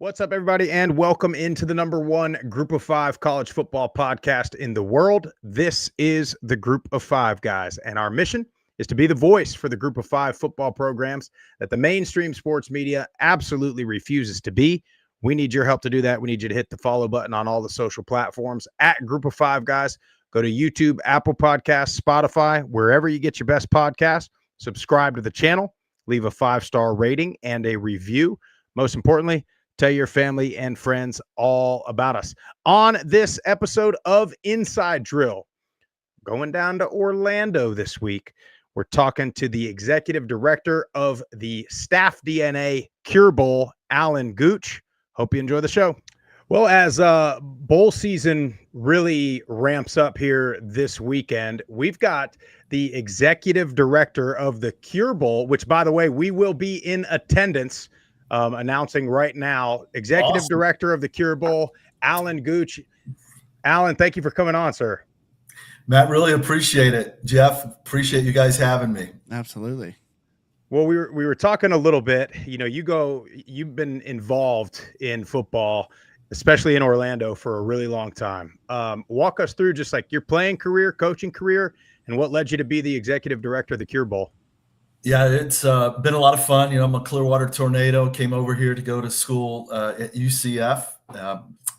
What's up, everybody, and welcome into the number one Group of Five college football podcast in the world. This is the Group of Five, guys, and our mission is to be the voice for the Group of Five football programs that the mainstream sports media absolutely refuses to be. We need your help to do that. We need you to hit the follow button on all the social platforms at Group of Five, guys. Go to YouTube, Apple Podcasts, Spotify, wherever you get your best podcast. Subscribe to the channel, leave a 5-star rating and a review. Most importantly, tell your family and friends all about us. On this episode of Inside Drill, going down to Orlando this week, we're talking to the executive director of the Staff DNA Cure Bowl, Alan Gooch. Hope you enjoy the show. Well, as bowl season really ramps up here this weekend, we've got the executive director of the Cure Bowl, which, by the way, we will be in attendance. Announcing right now, executive director of the Cure Bowl, Alan Gooch. Alan, thank you for coming on, sir. Matt, really appreciate it. Jeff, appreciate you guys having me. Absolutely. Well, we were talking a little bit. You know, you've been involved in football, especially in Orlando, for a really long time. Walk us through just like your playing career, coaching career, and what led you to be the executive director of the Cure Bowl. Yeah, it's been a lot of fun. You know, I'm a Clearwater Tornado, came over here to go to school at UCF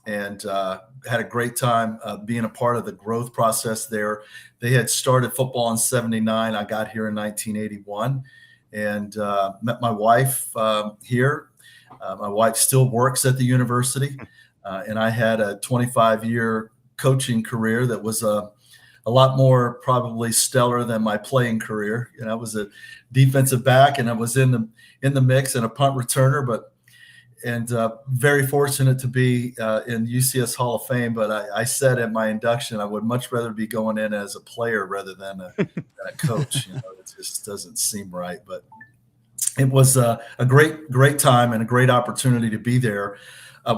and had a great time being a part of the growth process there. They had started football in '79. I got here in 1981 and met my wife here. My wife still works at the university, and I had a 25-year coaching career that was a lot more probably stellar than my playing career. You know, I was a defensive back and I was in the mix and a punt returner, and very fortunate to be in UCS Hall of Fame. But I said at my induction, I would much rather be going in as a player rather than a coach. You know, it just doesn't seem right. But it was a great time and a great opportunity to be there.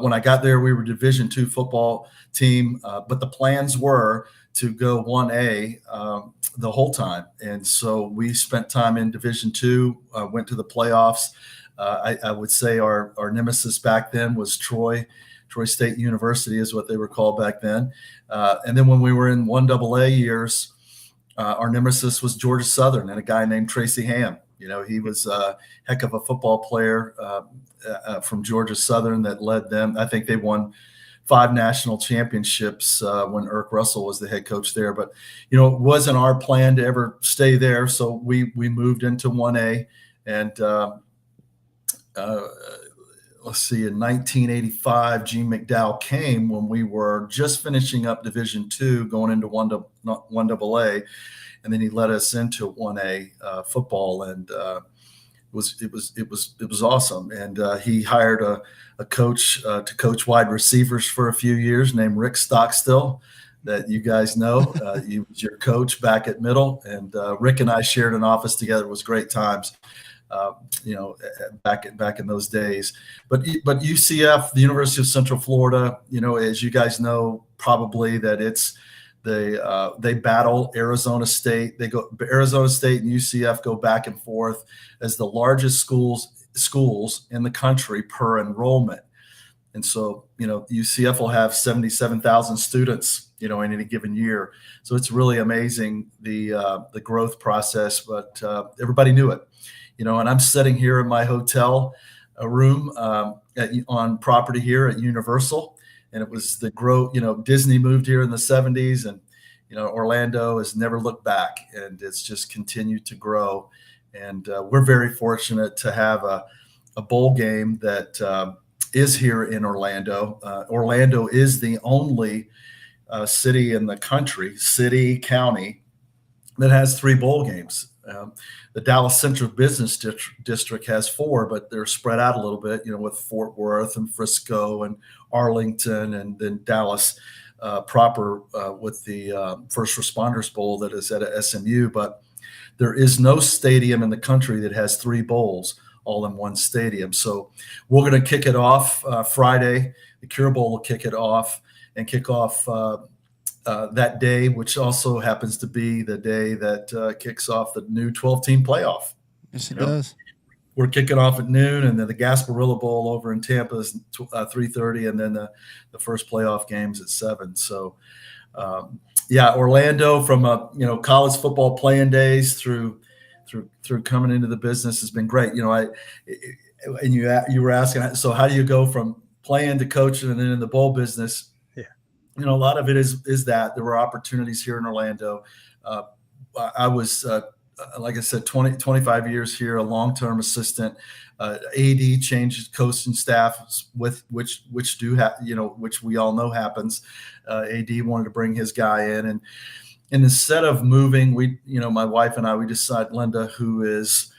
When I got there, we were Division II football team, but the plans were to go 1A the whole time. And so we spent time in Division II, went to the playoffs. I would say our nemesis back then was Troy State University is what they were called back then. And then when we were in 1AA years, our nemesis was Georgia Southern and a guy named Tracy Ham. You know, he was a heck of a football player from Georgia Southern that led them. I think they won 5 national championships when Irk Russell was the head coach there. But, you know, it wasn't our plan to ever stay there. So we moved into 1A. And let's see, in 1985, Gene McDowell came when we were just finishing up Division II, going into 1AA. And then he led us into 1A football. And it was awesome. And he hired a coach to coach wide receivers for a few years named Rick Stockstill that you guys know. He was your coach back at middle. And Rick and I shared an office together. It was great times, you know, back in those days. But UCF, the University of Central Florida, you know, as you guys know, probably that they battle Arizona State. Arizona State and UCF go back and forth as the largest schools in the country per enrollment. And so, you know, UCF will have 77,000 students, you know, in any given year. So it's really amazing the growth process, but everybody knew it, you know. And I'm sitting here in my hotel room on property here at Universal. And it was the growth, you know, Disney moved here in the 70s and, you know, Orlando has never looked back and it's just continued to grow. And we're very fortunate to have a bowl game that is here in Orlando. Orlando is the only city in the country, county, that has 3 bowl games. The Dallas Central Business District has 4, but they're spread out a little bit, you know, with Fort Worth and Frisco and Arlington, and then Dallas proper with the First Responders Bowl that is at SMU. But there is no stadium in the country that has 3 bowls all in one stadium. So we're going to kick it off Friday. The Cure Bowl will kick it off and kick off that day, which also happens to be the day that kicks off the new 12-team playoff. Yes, it does. we're kicking off at noon, and then the Gasparilla Bowl over in Tampa is 3:30, and then the first playoff games at 7. So, Orlando from college football playing days through coming into the business has been great. You were asking, so how do you go from playing to coaching and then in the bowl business? Yeah, a lot of it is that there were opportunities here in Orlando. I was like I said, 25 years here, a long-term assistant. AD changed coaching staff with which we all know happens. AD wanted to bring his guy in, and instead of moving, my wife and I, we decided, Linda, who is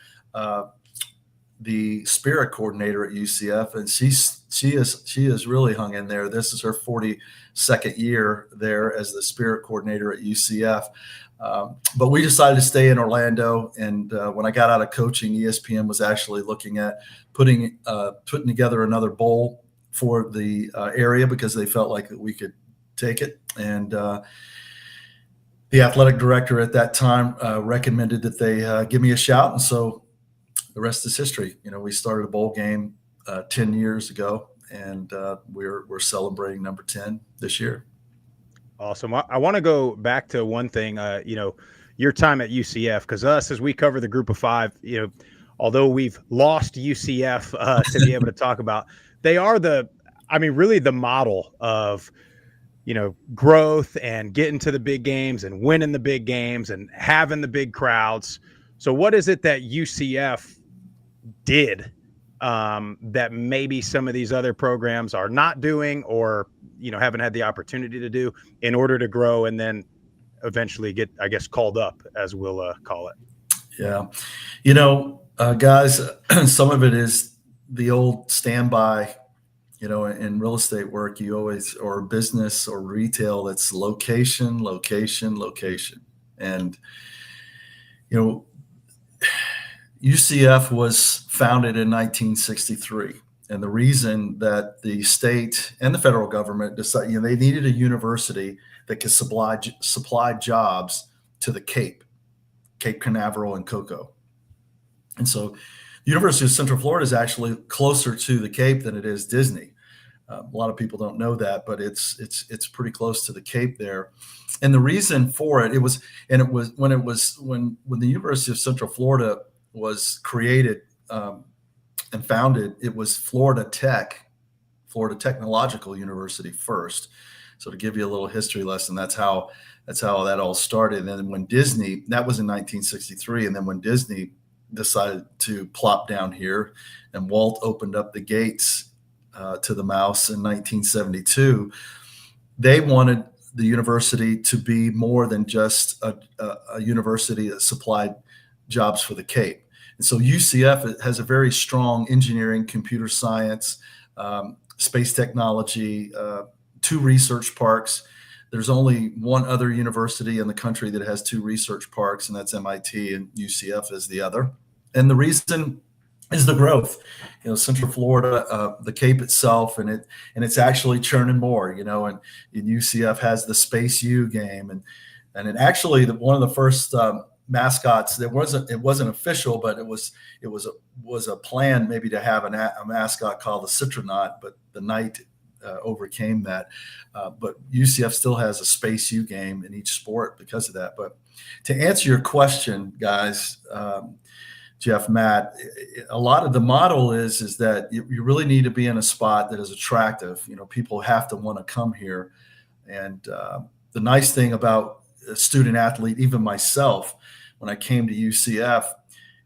the spirit coordinator at UCF, and she has really hung in there. This is her 42nd year there as the spirit coordinator at UCF. But we decided to stay in Orlando, and when I got out of coaching, ESPN was actually looking at putting together another bowl for the area because they felt like that we could take it. And the athletic director at that time recommended that they give me a shout, and so the rest is history. We started a bowl game 10 years ago, and we're celebrating number 10 this year. Awesome. I want to go back to one thing, your time at UCF, because as we cover the Group of Five, although we've lost UCF to be able to talk about, they are really the model of, growth and getting to the big games and winning the big games and having the big crowds. So what is it that UCF did that maybe some of these other programs are not doing or haven't had the opportunity to do in order to grow and then eventually get, I guess, called up, as we'll call it? Yeah. Guys, some of it is the old standby, in real estate work, you always, or business or retail, it's location, location, location. And, UCF was founded in 1963. And the reason that the state and the federal government decided, they needed a university that could supply jobs to the Cape Canaveral and Cocoa. And so the University of Central Florida is actually closer to the Cape than it is Disney. A lot of people don't know that, but it's pretty close to the Cape there. And the reason for it, when the University of Central Florida was created and founded, it was Florida Technological University first. So to give you a little history lesson, that's how that all started. And then when Disney, that was in 1963, and then when Disney decided to plop down here and Walt opened up the gates to the mouse in 1972, they wanted the university to be more than just a university that supplied jobs for the Cape. And so UCF has a very strong engineering, computer science, space technology, 2 research parks. There's only one other university in the country that has 2 research parks, and that's MIT, and UCF is the other. And the reason is the growth. Central Florida, the Cape itself, and it's actually churning more. And UCF has the Space U game, and it actually one of the first mascots. It wasn't official, but it was a plan maybe to have a mascot called the Citronaut, but the Knight overcame that. But UCF still has a Space U game in each sport because of that. But to answer your question, guys, Jeff, Matt, a lot of the model is that you really need to be in a spot that is attractive. People have to want to come here. And the nice thing about a student athlete, even myself, when I came to UCF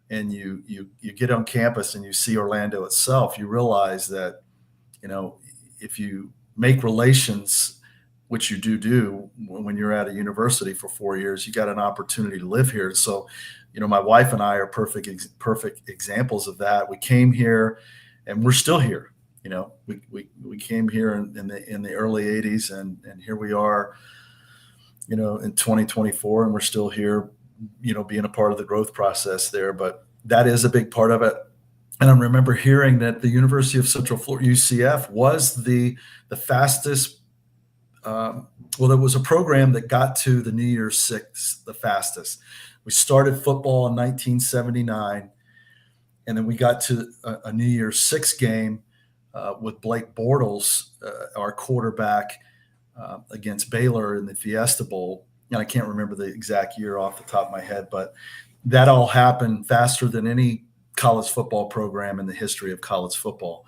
and you get on campus and you see Orlando itself, you realize that, if you make relations, which you do when you're at a university for 4 years, you got an opportunity to live here. So, my wife and I are perfect examples of that. We came here and we're still here. We came here in the early 80s and here we are, in 2024, and we're still here, being a part of the growth process there. But that is a big part of it. And I remember hearing that the University of Central Florida, UCF, was the fastest. There was a program that got to the New Year's Six the fastest. We started football in 1979, And then we got to a New Year's Six game with Blake Bortles, our quarterback, against Baylor in the Fiesta Bowl. And I can't remember the exact year off the top of my head, but that all happened faster than any college football program in the history of college football.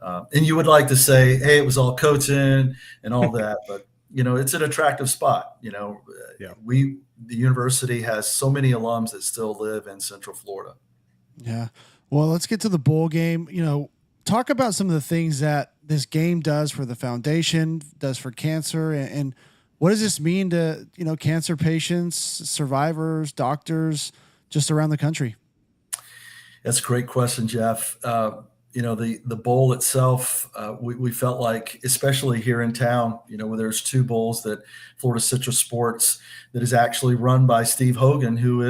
And you would like to say, hey, it was all coaching and all that, but it's an attractive spot. Yeah. The university has so many alums that still live in Central Florida. Yeah. Well, let's get to the bowl game. Talk about some of the things that this game does for the foundation, does for cancer, and what does this mean to, cancer patients, survivors, doctors, just around the country? That's a great question, Jeff. The bowl itself, we felt like, especially here in town, where there's two bowls that Florida Citrus Sports that is actually run by Steve Hogan, who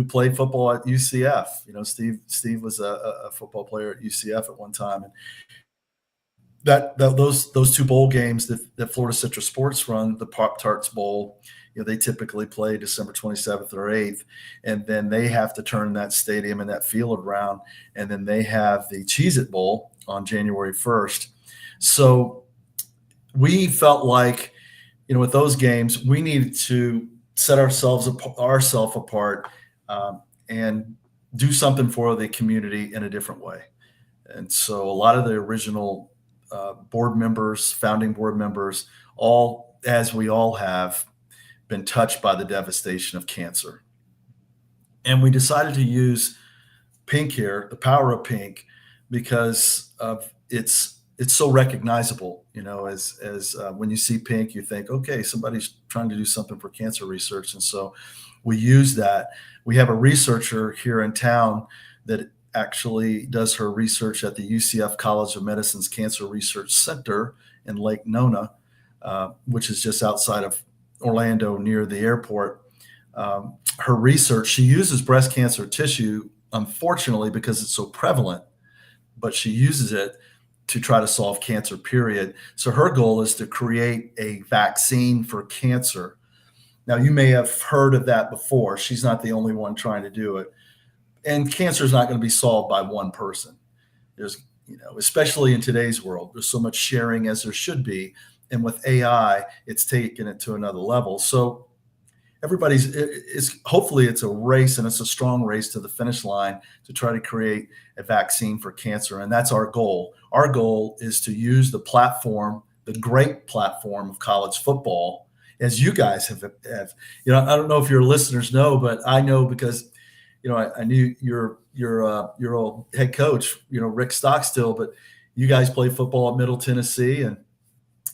played football at UCF. Steve was a football player at UCF at one time, and those two bowl games that Florida Citrus Sports run, the Pop-Tarts Bowl, they typically play December 27th or 8th, and then they have to turn that stadium and that field around, and then they have the Cheez-It Bowl on January 1st. So we felt like, with those games, we needed to set ourselves apart and do something for the community in a different way. And so a lot of the original board members, founding board members, as we all have, been touched by the devastation of cancer. And we decided to use pink here, the power of pink, because of it's so recognizable. As when you see pink, you think, okay, somebody's trying to do something for cancer research. And so we use that. We have a researcher here in town that actually does her research at the UCF College of Medicine's Cancer Research Center in Lake Nona, which is just outside of Orlando near the airport. Her research, she uses breast cancer tissue, unfortunately, because it's so prevalent, but she uses it to try to solve cancer, period. So her goal is to create a vaccine for cancer. Now, you may have heard of that before. She's not the only one trying to do it. And cancer is not going to be solved by one person. There's, especially in today's world, there's so much sharing as there should be. And with AI, it's taken it to another level. So hopefully it's a race, and it's a strong race to the finish line to try to create a vaccine for cancer. And that's our goal. Our goal is to use the platform, the great platform of college football, as you guys have. I don't know if your listeners know, but I know because, I knew your old head coach, Rick Stockstill, but you guys play football at Middle Tennessee, and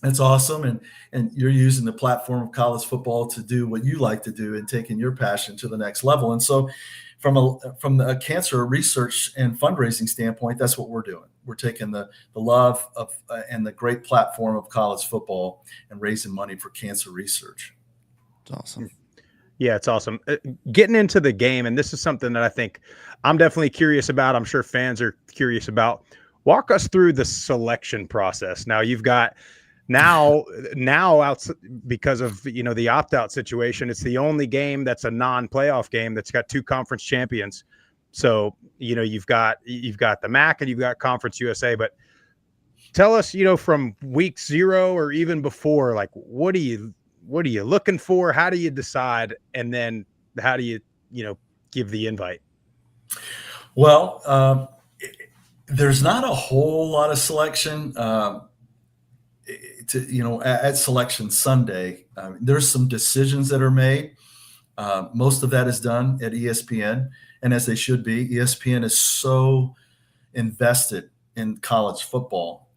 that's awesome. And you're using the platform of college football to do what you like to do and taking your passion to the next level. And so from a cancer research and fundraising standpoint, that's what we're doing. We're taking the love of and the great platform of college football and raising money for cancer research. It's awesome. Yeah, it's awesome. Getting into the game, and this is something that I think I'm definitely curious about. I'm sure fans are curious about. Walk us through the selection process. Now you've got now out because of the opt-out situation. It's the only game that's a non-playoff game that's got two conference champions. So you've got the MAC and you've got Conference USA. But tell us, from week 0 or even before, like what are you looking for? How do you decide? And then how do you give the invite? Well, there's not a whole lot of selection. At Selection Sunday, there's some decisions that are made. Most of that is done at ESPN, and as they should be. ESPN is so invested in college football.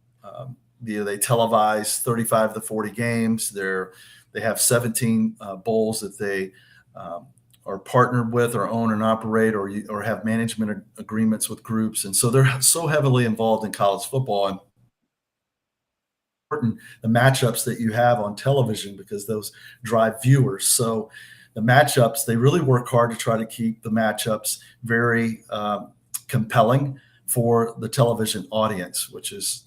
They televise 35 to 40 games. They have 17 bowls that they are partnered with or own and operate or have management agreements with groups. And so they're so heavily involved in college football. And the matchups that you have on television, because those drive viewers. So the matchups, they really work hard to try to keep the matchups very compelling for the television audience, which is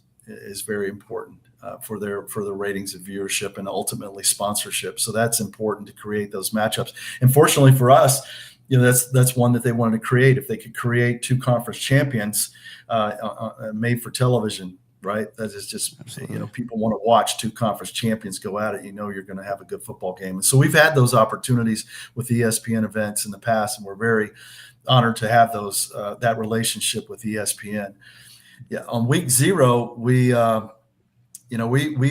very important for the ratings of viewership and ultimately sponsorship. So that's important to create those matchups. And fortunately for us, that's one that they wanted to create. If they could create 2 conference champions made for television, right? That is just, Absolutely. people want to watch 2 conference champions go at it. You're going to have a good football game. And so we've had those opportunities with ESPN events in the past, and we're very honored to have those that relationship with ESPN. Yeah, on week 0, we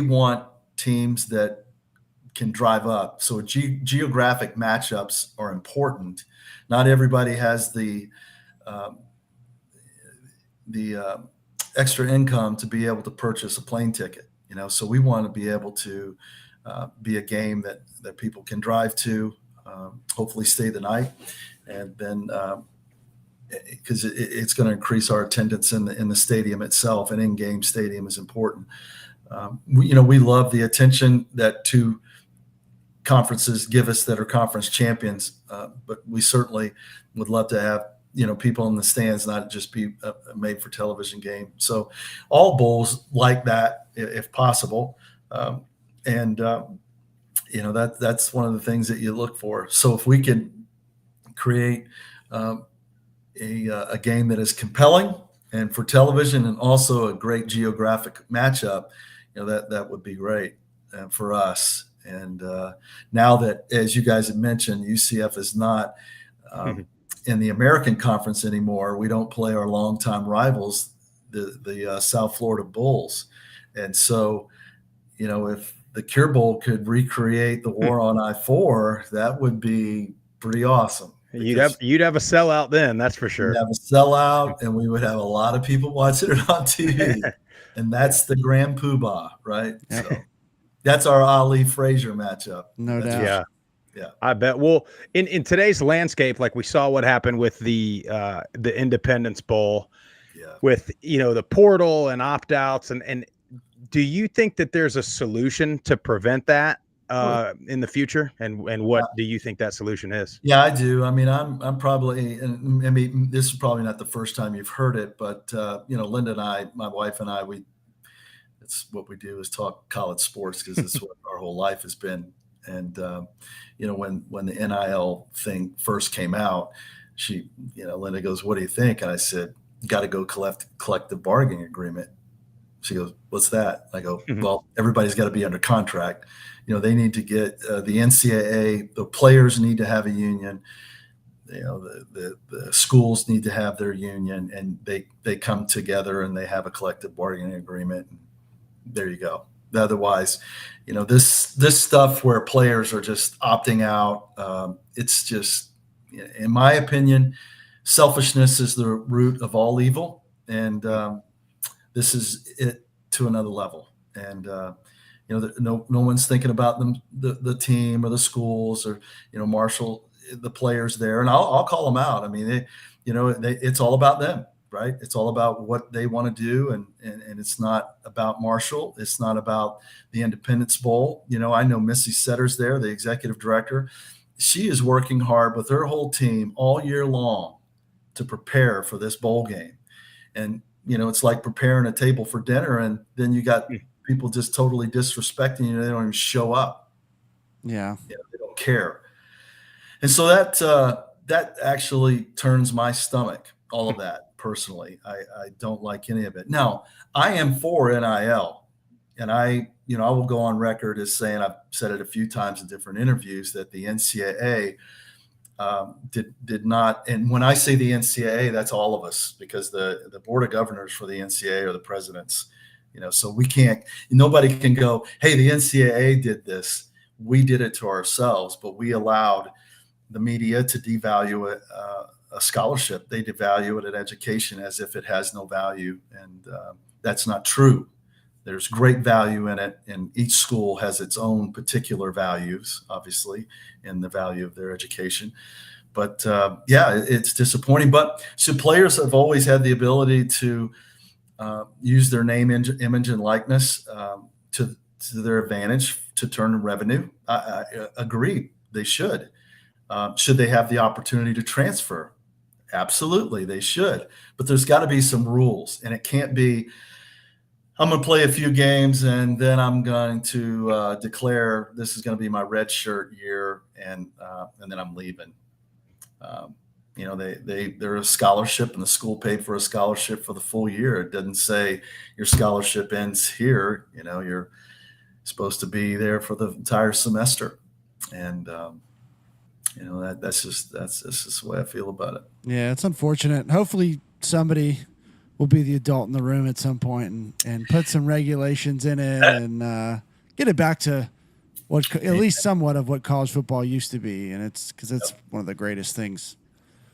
want teams that can drive up. So geographic matchups are important. Not everybody has the extra income to be able to purchase a plane ticket. So we want to be able to be a game that people can drive to, hopefully stay the night, and then because it's going to increase our attendance in the stadium itself. An in-game stadium is important. We love the attention that 2 conferences give us that are conference champions, but we certainly would love to have people in the stands, not just be a made for television game. So all bowls like that, if possible, and that's one of the things that you look for. So if we can create a game that is compelling and for television, and also a great geographic matchup, that would be great for us. And now that, as you guys have mentioned, UCF is not in the American Conference anymore. We don't play our longtime rivals, the South Florida Bulls. And so, if the Cure Bowl could recreate the war on I-4, that would be pretty awesome. You'd have a sellout then, that's for sure. We'd have a sellout, and we would have a lot of people watching it on TV. And that's the Grand Poobah, right? Yeah. So that's our Ali Frazier matchup. No doubt. Yeah. I bet. Well, in today's landscape, like we saw what happened with the Independence Bowl, with the portal and opt-outs, and do you think that there's a solution to prevent that in the future? And what do you think that solution is? Yeah, I do. I mean, I'm probably, and I mean, this is probably not the first time you've heard it, but Linda and I, my wife and I, it's what we do is talk college sports, because it's what our whole life has been. And when the NIL thing first came out, Linda goes, "What do you think?" And I said, "Got to go collective bargaining agreement." She goes, "What's that?" I go, "Well, everybody's got to be under contract. They need to get the NCAA. The players need to have a union. The schools need to have their union, and they come together and they have a collective bargaining agreement. And there you go. Otherwise, this stuff where players are just opting out, it's just, in my opinion, selfishness is the root of all evil, and this is it to another level. And no one's thinking about them, the team or the schools, or Marshall, the players there. And I'll call them out. I mean, it's all about them. Right. It's all about what they want to do. And it's not about Marshall. It's not about the Independence Bowl. I know Missy Setter's there, the executive director. She is working hard with her whole team all year long to prepare for this bowl game. And, it's like preparing a table for dinner, and then you got people just totally disrespecting you. They don't even show up. Yeah. They don't care. And so that actually turns my stomach, all of that. Personally, I don't like any of it. Now, I am for NIL, and I will go on record as saying, I've said it a few times in different interviews, that the NCAA did not. And when I say the NCAA, that's all of us, because the board of governors for the NCAA are the presidents. So nobody can go, "Hey, the NCAA did this." We did it to ourselves, but we allowed the media to devalue it. A scholarship, they devalue it, at education, as if it has no value, and that's not true. There's great value in it, and each school has its own particular values, obviously, in the value of their education. But it's disappointing. But so players have always had the ability to use their name, image, and likeness to their advantage to turn revenue. I agree, they should. Should they have the opportunity to transfer? Absolutely, they should. But there's got to be some rules, and it can't be, I'm going to play a few games and then I'm going to declare this is going to be my red shirt year, and then I'm leaving. They're a scholarship, and the school paid for a scholarship for the full year. It doesn't say your scholarship ends here. You're supposed to be there for the entire semester. And, that's just the way I feel about it. Yeah, it's unfortunate. Hopefully somebody will be the adult in the room at some point and put some regulations in it and get it back to at least somewhat of what college football used to be. And it's because it's one of the greatest things.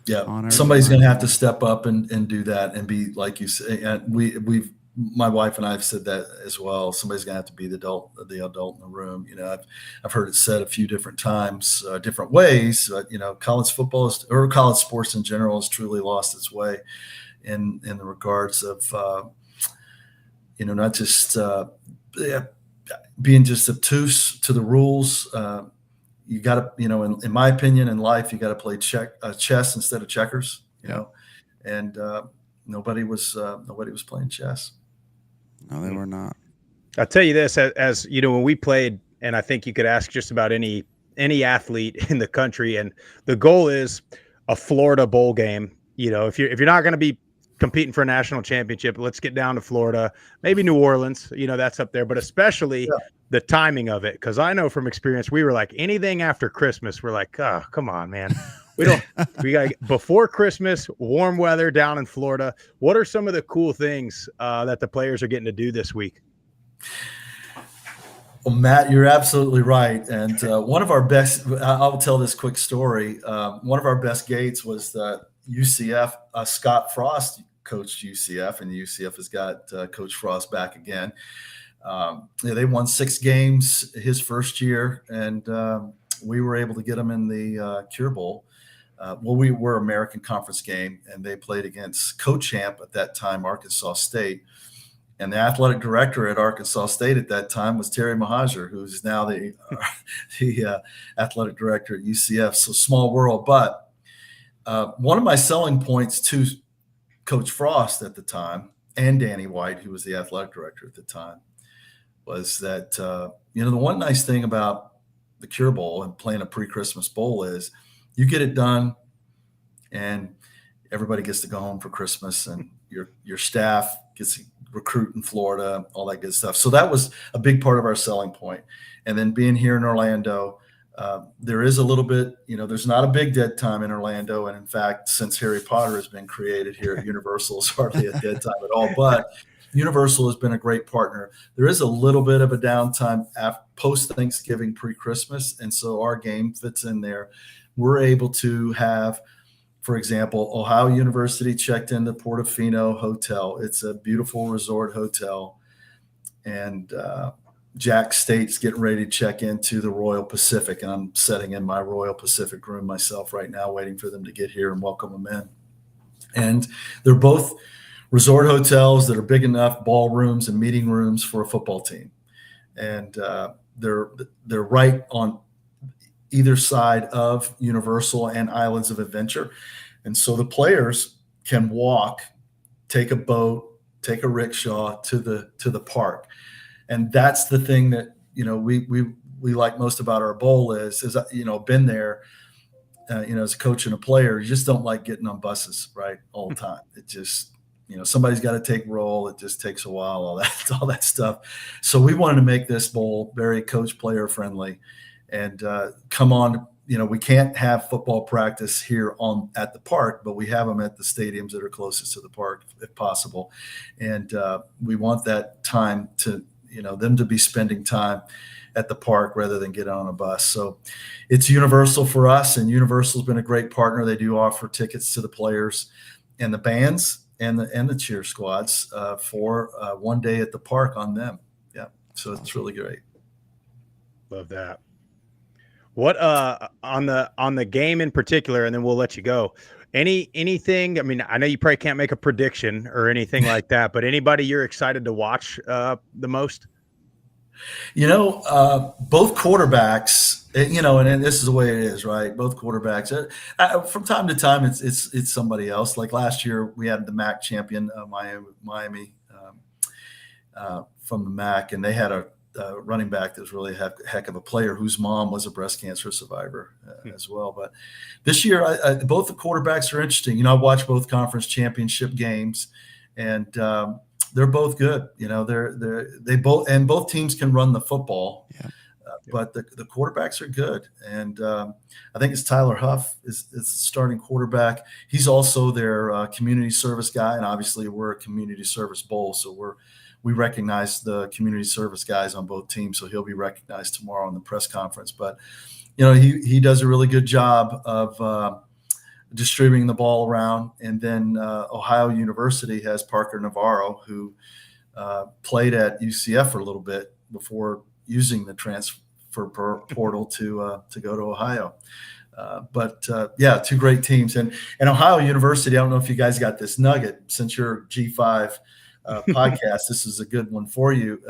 Yeah, somebody's going to have to step up and do that and be, like you say. And my wife and I have said that as well. Somebody's going to have to be the adult in the room. I've heard it said a few different times, different ways. But, college football or college sports in general has truly lost its way in the regards of, not just being just obtuse to the rules. You got to, in my opinion, in life, you got to play chess instead of checkers. And nobody was playing chess. No, they were not. I'll tell you this, as when we played, and I think you could ask just about any athlete in the country, and the goal is a Florida bowl game. If you're not going to be competing for a national championship, let's get down to Florida, maybe New Orleans. That's up there, but especially the timing of it, because I know from experience, we were like anything after Christmas, we're like, oh, come on, man. We got before Christmas, warm weather down in Florida. What are some of the cool things that the players are getting to do this week? Well, Matt, you're absolutely right. And one of our best, I'll tell this quick story. One of our best gates was UCF. Scott Frost coached UCF, and UCF has got Coach Frost back again. They won 6 games his first year, and we were able to get them in the Cure Bowl. We were American Conference game, and they played against co-champ at that time, Arkansas State. And the athletic director at Arkansas State at that time was Terry Mahajer, who's now the athletic director at UCF. So small world. But one of my selling points to Coach Frost at the time, and Danny White, who was the athletic director at the time, was that, the one nice thing about the Cure Bowl and playing a pre-Christmas bowl is you get it done and everybody gets to go home for Christmas, and your staff gets to recruit in Florida, all that good stuff. So that was a big part of our selling point. And then being here in Orlando, there is a little bit, there's not a big dead time in Orlando. And in fact, since Harry Potter has been created here at Universal, it's hardly a dead time at all. But Universal has been a great partner. There is a little bit of a downtime post-Thanksgiving, pre-Christmas. And so our game fits in there. We're able to have, for example, Ohio University checked in the Portofino Hotel. It's a beautiful resort hotel. And Jack State's getting ready to check into the Royal Pacific. And I'm sitting in my Royal Pacific room myself right now, waiting for them to get here and welcome them in. And they're both resort hotels that are big enough ballrooms and meeting rooms for a football team. And they're right on either side of Universal and Islands of Adventure. And so the players can walk, take a boat, take a rickshaw to the park. And that's the thing that, we like most about our bowl is been there, as a coach and a player, you just don't like getting on buses, right, all the time. It just, somebody's got to take roll. It just takes a while, all that stuff. So we wanted to make this bowl very coach player friendly, and come on. We can't have football practice here at the park, but we have them at the stadiums that are closest to the park if possible. And we want that time to, them to be spending time at the park rather than get on a bus. So it's Universal for us, and Universal's been a great partner. They do offer tickets to the players and the bands and the cheer squads for one day at the park on them. Yeah. So it's really great. Love that. What on the game in particular, and then we'll let you go. Anything? I mean, I know you probably can't make a prediction or anything like that, but anybody you're excited to watch the most? Both quarterbacks. And this is the way it is, right? Both quarterbacks. From time to time, it's somebody else. Like last year, we had the MAC champion, Miami, from the MAC, and they had running back that was really a heck of a player whose mom was a breast cancer survivor as well. But this year, both the quarterbacks are interesting. I watched both conference championship games, and they're both good. Both teams can run the football. Yeah. But the quarterbacks are good, and I think it's Tyler Huff is the starting quarterback. He's also their community service guy, and obviously we're a community service bowl, so we recognize the community service guys on both teams. So he'll be recognized tomorrow in the press conference. But he does a really good job of distributing the ball around. And then Ohio University has Parker Navarro, who played at UCF for a little bit before using the transfer portal to go to Ohio. But two great teams. And Ohio University, I don't know if you guys got this nugget, since you're G5 podcast, this is a good one for you.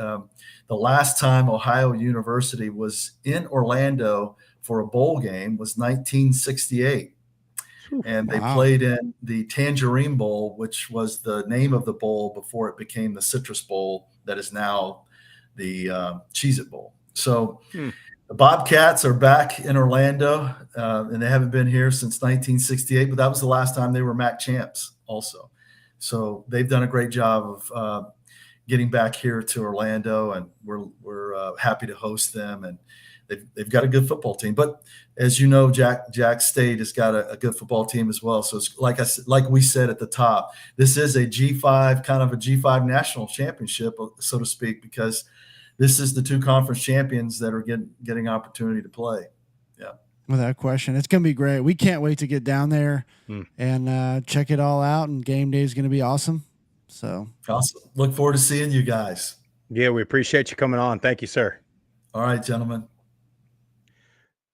The last time Ohio University was in Orlando for a bowl game was 1968. And they played in the Tangerine Bowl, which was the name of the bowl before it became the Citrus Bowl that is now the Cheez-It Bowl. So the Bobcats are back in Orlando, and they haven't been here since 1968, but that was the last time they were MAC champs also. So they've done a great job of getting back here to Orlando, and we're happy to host them. And they've got a good football team. But as you know, Jack State has got a good football team as well. So it's like we said at the top, this is a G5, kind of a G5 national championship, so to speak, because this is the two conference champions that are getting opportunity to play. Yeah. Without question. It's going to be great. We can't wait to get down there and check it all out. And game day is going to be awesome. So awesome. Look forward to seeing you guys. Yeah, we appreciate you coming on. Thank you, sir. All right, gentlemen.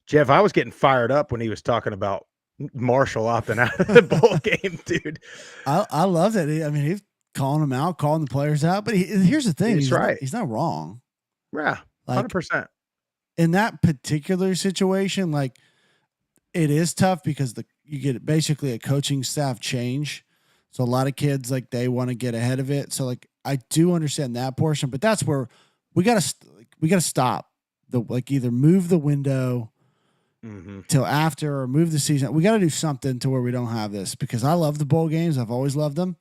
Jeff, I was getting fired up when he was talking about Marshall opting out of the bowl game, dude. I love it. I mean, he's calling them out, calling the players out. But here's the thing. He's right. He's not wrong. Yeah, 100%. In that particular situation, like, it is tough because you get basically a coaching staff change. So a lot of kids, like, they want to get ahead of it. So, like, I do understand that portion, but that's where we got to stop either move the window till after or move the season. We got to do something to where we don't have this, because I love the bowl games. I've always loved them.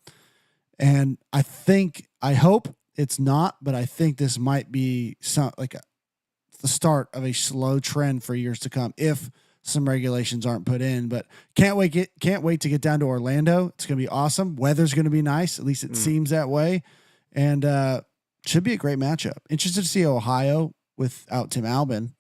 And I hope it's not, but I think this might be the start of a slow trend for years to come if some regulations aren't put in. But can't wait to get down to Orlando. It's going to be awesome. Weather's going to be nice. At least it seems that way. And should be a great matchup. Interested to see Ohio without Tim Albin.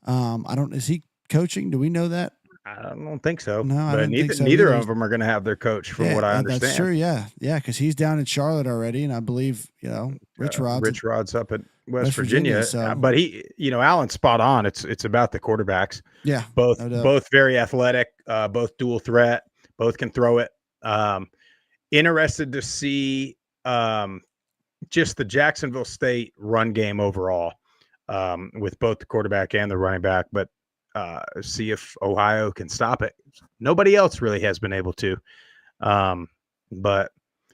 Is he coaching? Do we know that? I don't think so. No, I don't think so. Neither of them are going to have their coach, from what I understand. That's true. Yeah, because he's down in Charlotte already, and I believe Rich Rod's up at West Virginia. So. But he, Alan's spot on. It's about the quarterbacks. Yeah, both very athletic, both dual threat, both can throw it. Interested to see just the Jacksonville State run game overall, with both the quarterback and the running back, but see if Ohio can stop it. Nobody else really has been able to. But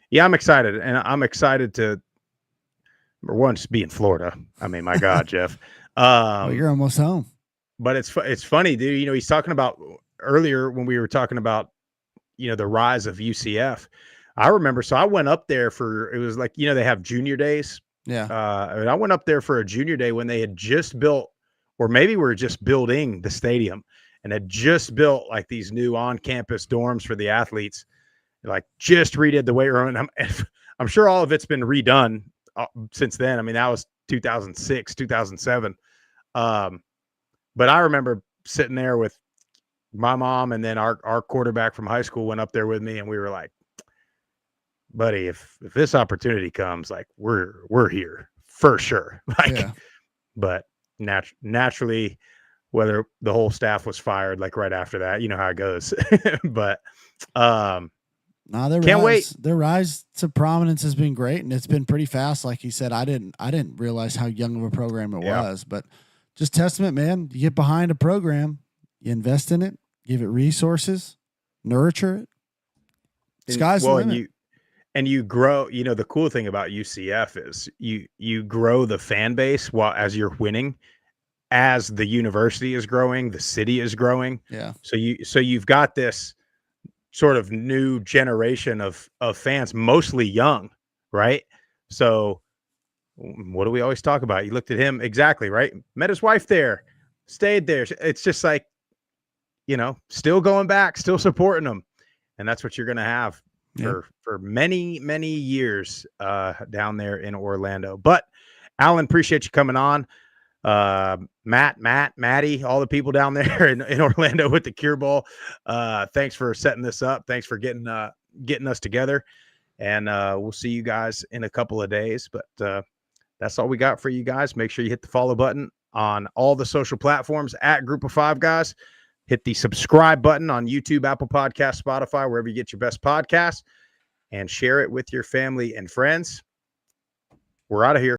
yeah, I'm excited, and I'm excited to, number one, just be in Florida. I mean, my God, Jeff. Well, you're almost home. But it's funny, dude. He's talking about earlier when we were talking about, the rise of UCF. I remember, so I went up there it was like, they have junior days. Yeah. And I went up there for a junior day when they had just built, or maybe we're just building the stadium, and had just built like these new on-campus dorms for the athletes, like just redid the weight room. And I'm sure all of it's been redone since then. I mean, that was 2006, 2007. But I remember sitting there with my mom, and then our quarterback from high school went up there with me, and we were like, buddy, if this opportunity comes, like, we're here for sure. But naturally, whether the whole staff was fired like right after that, you know how it goes. But can't wait. Their rise to prominence has been great, and it's been pretty fast. Like you said, I didn't realize how young of a program it was, but just testament, man. You get behind a program, you invest in it, give it resources, nurture it. Sky's the limit. And you grow, the cool thing about UCF is you grow the fan base while as you're winning, as the university is growing, the city is growing. Yeah. So you've got this sort of new generation of fans, mostly young, right? So what do we always talk about? You looked at him, exactly, right? Met his wife there, stayed there. It's just like, still going back, still supporting them. And that's what you're going to have for many, many years down there in Orlando. But Alan, appreciate you coming on. Maddie, all the people down there in Orlando with the Cure Bowl. Thanks for setting this up. Thanks for getting us together. And we'll see you guys in a couple of days. But that's all we got for you guys. Make sure you hit the follow button on all the social platforms at Group of Five Guys. Hit the subscribe button on YouTube, Apple Podcasts, Spotify, wherever you get your best podcasts, and share it with your family and friends. We're out of here.